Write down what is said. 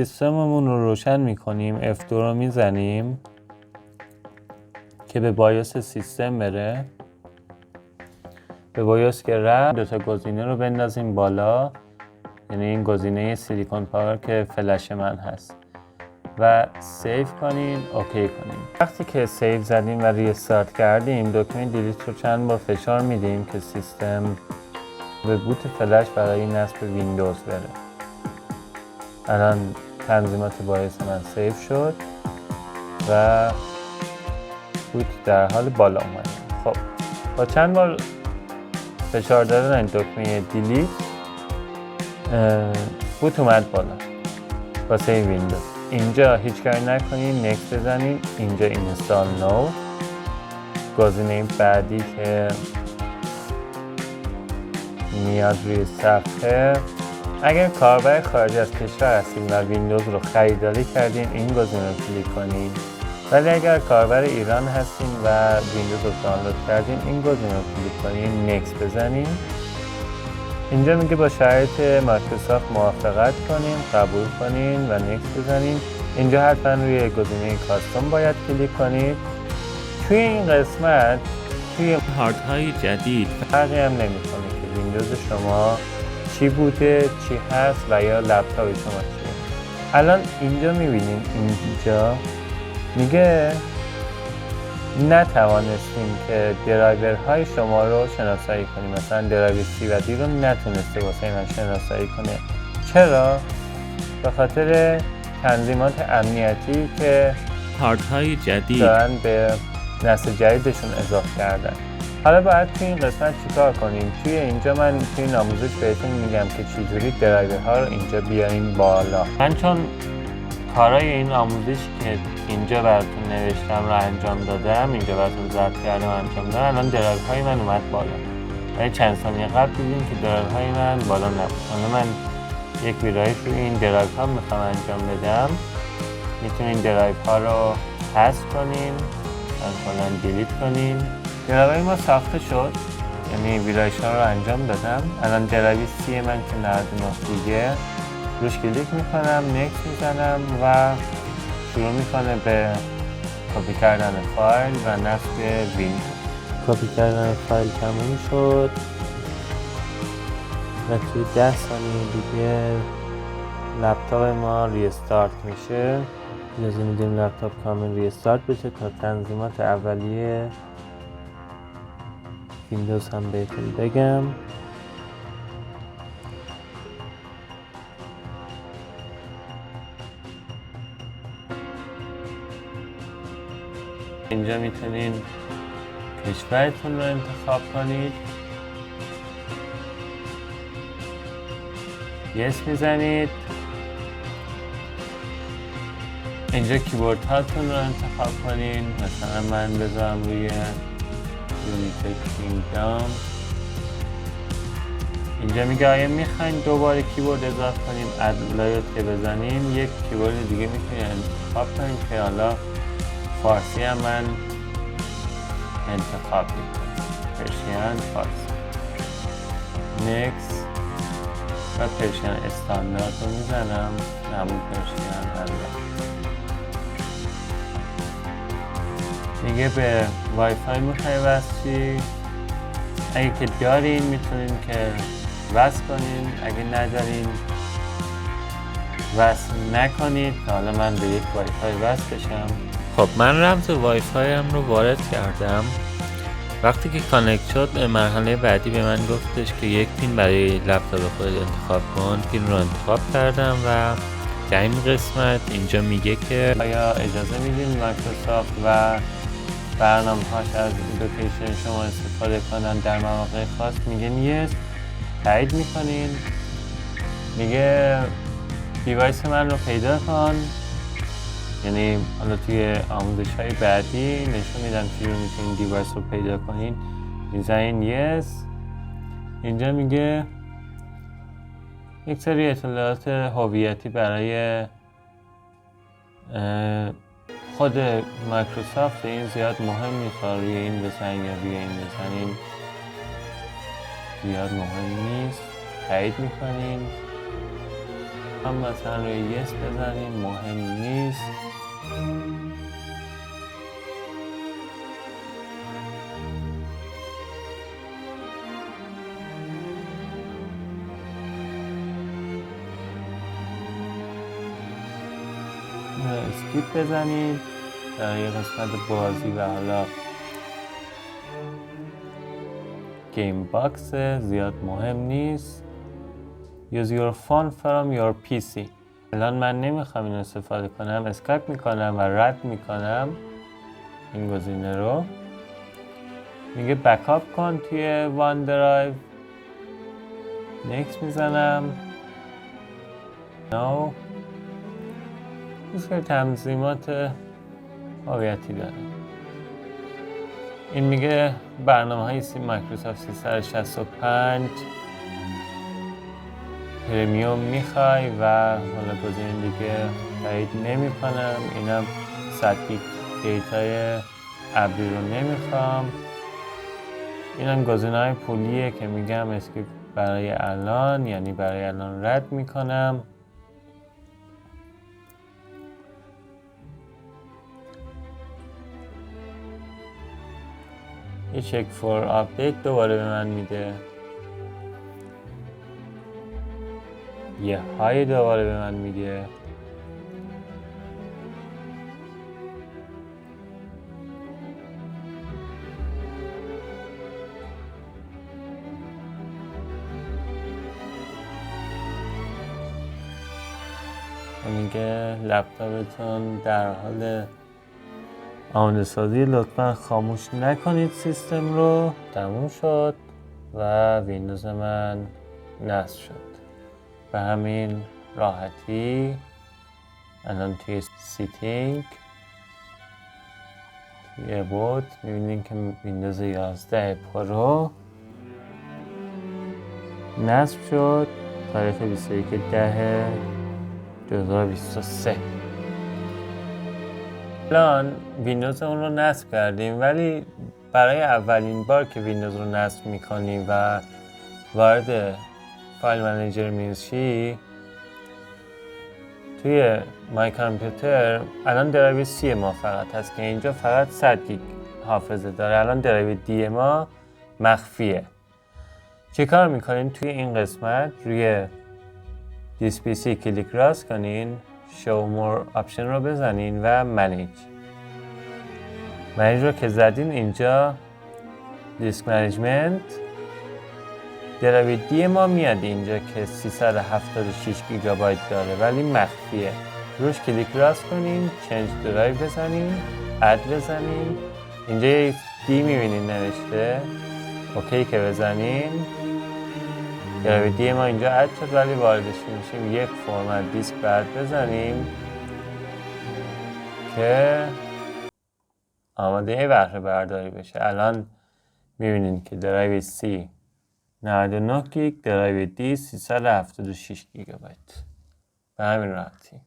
سیستممون رو روشن میکنیم، F2 رو میزنیم که به بایوس سیستم بره. به بایوس که رفت دوتا گزینه رو بندازیم بالا، یعنی این گزینه سیلیکون پاور که فلش من هست و سیو کنین، اوکی کنین. وقتی که سیو زدیم و ریستارت کردیم دکمه دیلیت رو چند بار فشار میدیم که سیستم به بوت فلش برای نصب ویندوز بره. الان تنظیمات بایوس من سیو شد و بوت در حال بالا اومد. خب با چند بار فشار دادن دکمه دیلیت بوت اومد بالا واسه ویندوز. اینجا هیچ کاری نکنین، نکست بزنین. اینجا اینستال نو، گزینه بعدی که میاد روی صفحه. اگر کاربر خارج از کشور هستین و ویندوز رو خریداری کردین این گزینه رو کلیک کنین، ولی اگر کاربر ایران هستین و ویندوز رو دانلود کردین این گزینه رو کلیک کنین، نکست بزنین. اینجا میگه با شرایط مایکروسافت موافقت کنین، قبول کنین و نکست بزنین. اینجا حتما روی گزینه کاستوم باید کلیک کنید. توی این قسمت توی هاردهای جدید فرقی هم نمیکنه که ویندوز شما چی بوده، چی هست و یا لپتاپ شما چیه. الان اینجا میبینین اینجا میگه نتوانستیم که درایورهای شما رو شناسایی کنیم، مثلا درایور C و D رو نتونسته واسه من شناسایی کنه. چرا؟ به خاطر تنظیمات امنیتی که هاردهای جدید دارن به نسل جدیدشون اضافه کردن. حالا باید توی این قسمت چیکار کنیم؟ توی اینجا من توی این آموزش بهتون میگم که چجوری درایورها رو اینجا بیارین بالا. من چون کارای این آموزش که اینجا براتون نوشتم رو انجام دادم، اینجا براتون ضبط کردم انجام دادم، الان درایورهای من اومد بالا. ولی چند ثانیه قبل دیدیم که درایورهای من بالا نبود. حالا من یک ویرایو روی این درایورها میخوام انجام بدم. میتونین درایورها رو حذف کنین، کلا دیلیت کنین. درایور ما ساخته شد، یعنی ویرایوها رو انجام دادم. الان درایور C من که 99 دیگه روش کلیک میکنم، نکست میزنم و شروع میکنه به کپی کردن فایل و نصب ویندوز. کپی کردن فایل تموم شد و توی 10 ثانیه دیگه لپتاپ ما ریستارت میشه. اجازه میدیم لپتاپ کامل ریستارت بشه تا تنظیمات اولیه ویندوز هم بهتون بگم. اینجا میتونین کشورتون رو انتخاب کنید، یس میزنید. اینجا کیبورد هاتون رو انتخاب کنین، مثلا من بذارم روی یونیتد کینگدام. اینجا میگه آیا میخواین دوباره کیبورد اضافه کنیم، ادلایت که بزنیم یک کیبورد دیگه میتونین انتخاب کنین که حالا فارسی هم من انتخاب میکنم، پرشین فارسی. نکست و پرشین استاندارد رو میزنم، همون پرشین هست. دیگه به وای فای میخوای وصلی، اگه که دارین میتونین که وصل کنین، اگه ندارین وصل نکنید. حالا من به یک وای فای وصل بشم. خب من رمز وای فای هم رو وارد کردم. وقتی که کانکت شد به مرحله بعدی به من گفتش که یک پین برای لپتاپ خودت انتخاب کن. پین رو انتخاب کردم و در این قسمت اینجا میگه که آیا اجازه میدین مایکروسافت و برنامه‌هاش از لوکیشن شما استفاده کنن در مواقع خاص. میگن یس، تایید میکنین. میگه دیوایس من رو پیدا کن، یعنی حالا توی آموزش های بعدی نشون میدم چجوری میتونین دیوایس رو پیدا کنین. میزنین یس. اینجا میگه یک سری اطلاعات هویتی برای خود مایکروسافت، این زیاد مهم نیست، روی این بزنین یا روی این بزنین زیاد مهم نیست. تایید میکنین. هم مثلا روی یس بزنیم، مهم نیست. اسکیپ بزنید برای قسمت بازی و حالا گیم باکس زیاد مهم نیست. Use your phone from your PC. الان من نمیخوام این استفاده کنم، اسکایپ میکنم و رد میکنم این گزینه رو. میگه بکاپ کن توی وان درایو، نکس میزنم. نو بسیار تنظیمات هویتی داره. این میگه برنامه های مایکروسافت 365 پرمیوم میخوای و حالا گزینه دیگه تایید نمی کنم. اینم 100 گیگ دیتای ابری رو نمیخوام. اینم گزینه های پولیه که میگم اسکیپ برای الان، یعنی برای الان رد میکنم. یه چک فور آپدیت دوباره به من میده، یه های دوباره به من میده. میگه لپتاپتون در حال آماده سازی، لطفا خاموش نکنید سیستم رو. تموم شد و ویندوز من نصب شد. به همین راحتی الان توی سیتینگ توی بود میبینید که ویندوز 11 پرو نصب شد. تاریخ 21/10/2023. الان ویندوز اون رو نصب کردیم، ولی برای اولین بار که ویندوز رو نصب میکنیم و وارد فایل منیجر میشی توی مای کامپیوتر، الان درایو سی ما فقط هست که اینجا فقط 100 گیگ حافظه داره. الان درایو دی ما مخفیه. چه کار میکنین؟ توی این قسمت روی دیس پی سی کلیک راست کنین، شو مور آپشن رو بزنین و منیج رو که زدین، اینجا دیسک منیجمنت درایو دی ما میاد اینجا که 376 گیگابایت داره ولی مخفیه. روش کلیک راست کنین، چنج درایو بزنین، اد بزنین. اینجا یک دی میبینین نوشته، اوکی که بزنین درایو دی ما اینجا اد شد، ولی واردش میشیم یک فرمت دیسک بعد بزنیم که آماده بهره برداری بشه. الان میبینین که درایو سی 99 گیگ، درایو دی 376 گیگابایت. به همین راحتی.